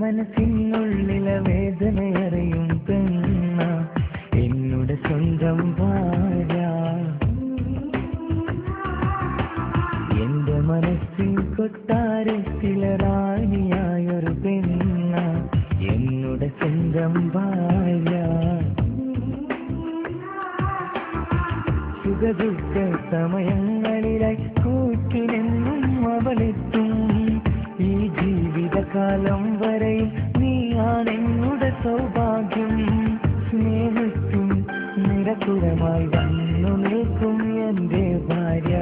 മനസ്സിനുള്ളിലെ വേദനയറിയും പെണ്ണ എന്നുടെ സ്വന്തം ഭാര്യ. എന്റെ മനസ്സിൽ കൊട്ടാരത്തിലെ റാണിയായൊരു പെണ്ണ എന്നുടെ സ്വന്തം ഭാര്യ. സുഖദുഃഖ സമയങ്ങളിലായി കൂട്ടിനെന്നും അവളെത്തും. ഈ ജീവിതകാലം വരെയും നീയാണെന്നുടെ സൗഭാഗ്യം. സ്നേഹത്തിൻ നിരക്കുരമായി വന്നു നിൽക്കും എന്റെ ഭാര്യ.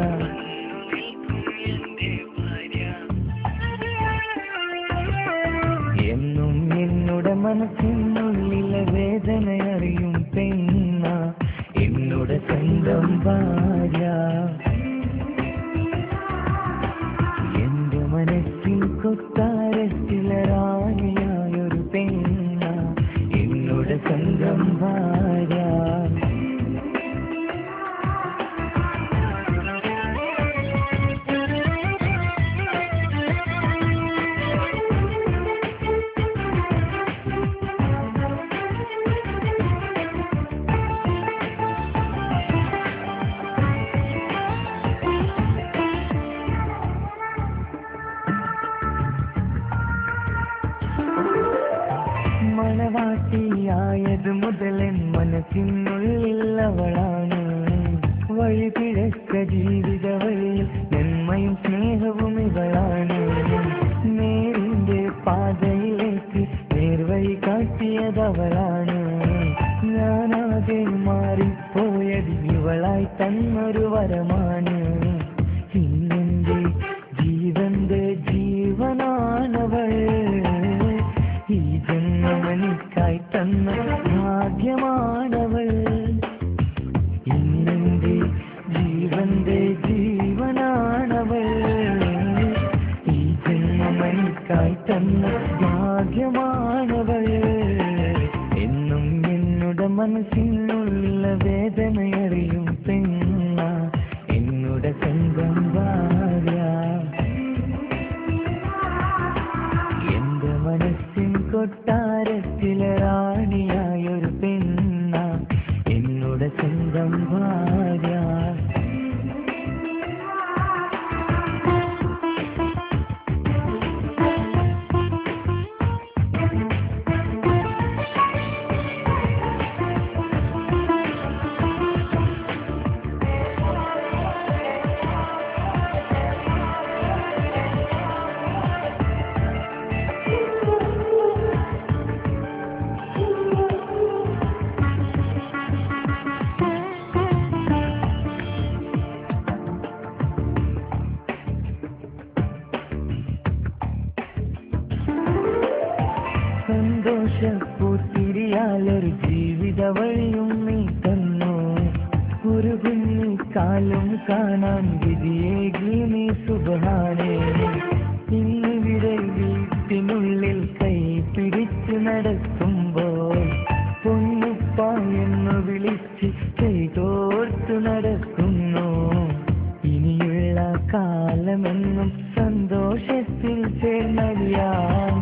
എന്നും എന്നുടെ മനസ്സിനുള്ളിലെ വേദനയറിയും പെണ്ണ എന്നുടെ സ്വന്തം ഭാര്യ. എന്റെ മനസ്സിൽ കൊട്ടാരത്തിലെ റാണിയായൊരു പെണ്ണ എന്നുടെ സ്വന്തം ഭാര്യ. മണവാട്ടിയായത് മുതലൻ മനസ്സിനുള്ളിൽ അവളാണ്. വഴിപിഴച്ച ജീവിത വഴിയിൽ നന്മയും സ്നേഹവും ഇവളാണ്. നേരിന്റെ പാതയിലേക്ക് നേർവഴി കാട്ടിയതവളാണ്. ഞാനാകെ മാറിപ്പോയത് ഇവളായി തന്നൊരു വരമാണ്. ഇന്നെന്റെ ജീവന്റെ ജീവനാണവൾ. ഈ ജന്മമെനിക്കായി തന്ന ഭാഗ്യമാണവൾ. ഇന്നെന്റെ ജീവന്റെ ജീവനാണവൾ. ഈ ജന്മമെനിക്കായി തന്ന ഭാഗ്യമാണവൾ. എന്നും എന്നുടെ മനസ്സിനുള്ള വേദനയറിയും പെണ്ണ എന്നുടെ സ്വന്തം ഭാര്യ. എന്റെ മനസ്സിൻ കൊട്ടാരത്തിലെ റാണിയായൊരു പെണ്ണ എന്നുടെ സ്വന്തം ഭാര്യ. സന്തോഷപ്പൂത്തിരിയാലൊരു ജീവിത വഴിയും നീ തന്നു. ഒരു കുഞ്ഞിക്കാലും കാണാൻ വിധിയേകി നീ സുബ്ഹാനേ. ഇന്നിവിടെ വീട്ടിനുള്ളിൽ കൈ പിടിച്ചു നടക്കുമ്പോൾ പൊന്നുപ്പ എന്ന് വിളിച്ച് കൈകോർത്തു നടക്കുന്നു. ഇനിയുള്ള കാലമെന്നും സന്തോഷത്തിൽ ചേർന്നറിയാൻ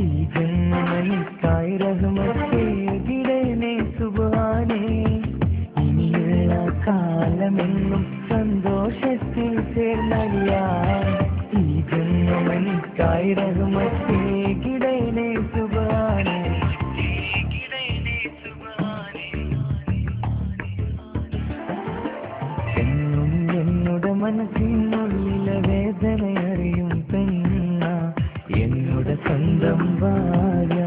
ഈ ജന്മമെനിക്കായി റഹ്മത്തേകിടണേ സുബ്ഹാനേ. ഇനിയുള്ള കാലമെന്നും സന്തോഷത്തിൽ ചേർന്നറിയാൻ ഈ ജന്മമെനിക്കായി റഹ്മത്തേകിടണേ സുബ്ഹാനേ. എന്നും എന്നുടെ മനസ്സിനുള്ളിലെ വേദനയറിയും പെണ്ണ എന്നുടെ സ്വന്തം ഭാര്യ.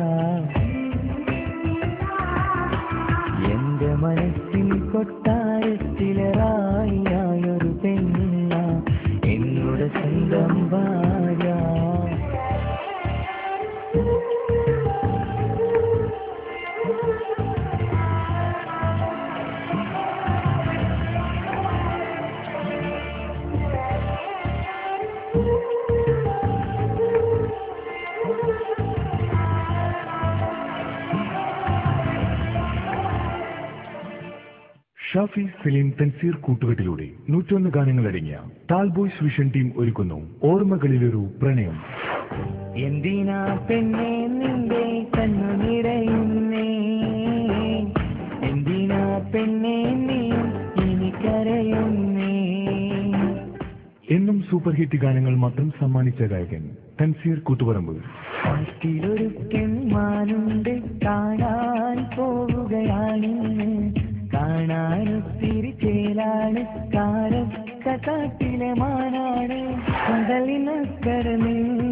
എന്റെ മനസ്സിൽ കൊട്ടാരത്തിലെ റാണിയായൊരു പെണ്ണ എന്നുടെ സ്വന്തം ഭാര്യ. ഷാഫി സലീം തൻസീർ കൂട്ടുകെട്ടിലൂടെ 101 ഗാനങ്ങൾ അടങ്ങിയ ടാൽബോയ്സ് വിഷൻ ടീം ഒരുക്കുന്നു ഓർമ്മകളിലൊരു പ്രണയം. എന്തിനാ പെണ്ണെ നിന്റെ കണ്ണു നിറയുന്നേ എന്തിനാ പെണ്ണേ നീ എനിക്കറിയുന്നേ. എന്നും സൂപ്പർ ഹിറ്റ് ഗാനങ്ങൾ മാത്രം സമ്മാനിച്ച ഗായകൻ തൻസീർ കൂത്തുപറമ്പ്. കാട്ടിലൊരു പെൺമാനുണ്ട് കാണാൻ പോവുകയാണിന്ന്, കാണാനൊത്തിരി ചേലാണ് കാരക്ക കാട്ടിലെ മാനാണ്. കടലിനക്കര നിന്ന്